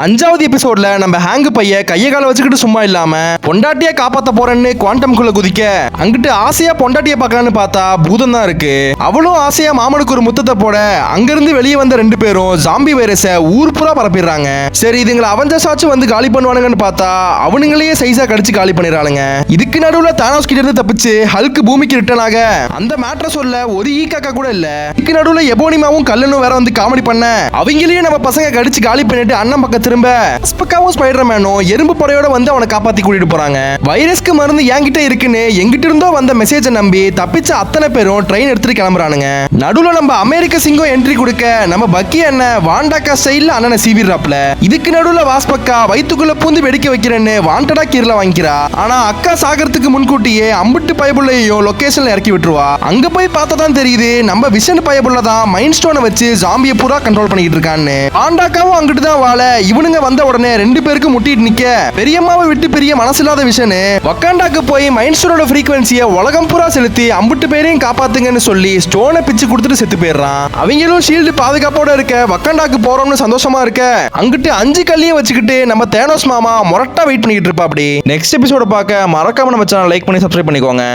5வது எபிசோட்ல நம்ம ஹேங்க் பைய கைய கால வச்சுக்கிட்டு சும்மா இல்லாம பொண்டாட்டிய காப்பாத்த போறேன்னு குவாண்டம் குள்ள குதிக்க அங்கிட்டு ஆசையா பொண்டாட்டிய பார்க்கலான்னு பார்த்தா பூதம் தான் இருக்கு. அவளும் ஆசையா மாமனுக்கு ஒரு முத்தத்தை போட அங்கிருந்து வெளியே வந்த 2 பேரும் ஜாம்பி வைரஸ ஊர் பூரா பரப்பிடுறாங்க. சரி இதுங்களை அவஞ்சர்ஸாச்சும் வந்து காலி பண்ணுவானுங்கன்னு பார்த்தா அவனுங்களையே சைஸா கடிச்சு காலி பண்ணிடுறானுங்க. இதுக்கு நடுவுல தானோஸ் கிட்ட இருந்து தப்பிச்சு ஹல்க் பூமிக்கு ரிட்டர்ன் ஆக அந்த மேட்டரை சொல்ல ஒரு ஈக்காக்கா கூட இல்ல. இதுக்கு நடுவுல எபோனிமாவும் கல்லனும் வேற வந்து காமெடி பண்ண அவங்களையும் நம்ம பசங்க கடிச்சு காலி பண்ணிட்டு அண்ணன் பக்கம் திரும்ப ஸ்பக்காவும் ஸ்பைடர்மேனும் எறும்பு படையோட வந்து அவனை காப்பாத்தி கூட்டிட்டு போறாங்க. வைரஸ்க்கு மருந்து என்கிட்ட இருக்குன்னு எங்கிட்ட இருந்தோ வந்த மெசேஜை நம்பி தப்பிச்ச அத்தனை பேரும் ட்ரெயின் எடுத்துட்டு கிளம்புறானுங்க. நடுவுல நம்ம அமெரிக்க சிங்கம் என்ட்ரி கொடுக்க நம்ம பக்கி அண்ணன் வாண்டாக்கா ஸ்டைல்ல அண்ணனை சீவிடுறாப்ல. இதுக்கு நடுவுல வாஸ்பக்கா வயித்துக்குள்ள பூந்து வெடிக்க வைக்கிறேன்னு வாண்டடா கீரல வாங்கிக்கிறா. ஆனா அக்கா சாகறதுக்கு முன்கூட்டியே அம்புட்டு பயபுள்ளையும் லொகேஷன்ல இறக்கி விட்டுருவா. அங்க போய் பார்த்தா தான் தெரியுது நம்ம விஷன் பயபுள்ள தான் மைண்ட் ஸ்டோனை வச்சு ஜாம்பியை பூரா கண்ட்ரோல் பண்ணிட்டு இருக்கான்னு. வாண்டாக்காவும் அங்கிட்டு தான் வாழ இவனுங்க வந்த உடனே 2 பேருக்கு முட்டிட்டு நிக்க பெரியம்மாவை விட்டு பெரிய மனசில்லாத விஷனு வக்காண்டாக்கு போய் மைண்ட் ஸ்டோனோட ஃப்ரீக்வன்சியை உலகம் பூரா செலுத்தி அம்புட்டு பேரையும் காப்பாத்துங்கன்னு சொல்லி ஸ்டோனை பிச்சு கொடுத்துட்டு செத்து போயிடுறான். அவங்களும் ஷீல்டு பாதுகாப்போட இருக்க வக்காண்டாக்கு போறோம்னு சந்தோஷமா இருக்க அங்கிட்டு 5 கல்லையும் வச்சுக்கிட்டு நம்ம தேனோஸ் மாமா மொரட்டா வெயிட் பண்ணிட்டு இருப்பா. அப்படி நெக்ஸ்ட் எபிசோட பார்க்க மறக்காம நம்ம சேனல் லைக் பண்ணி சப்ஸ்கிரைப் பண்ணிக்கோங்க.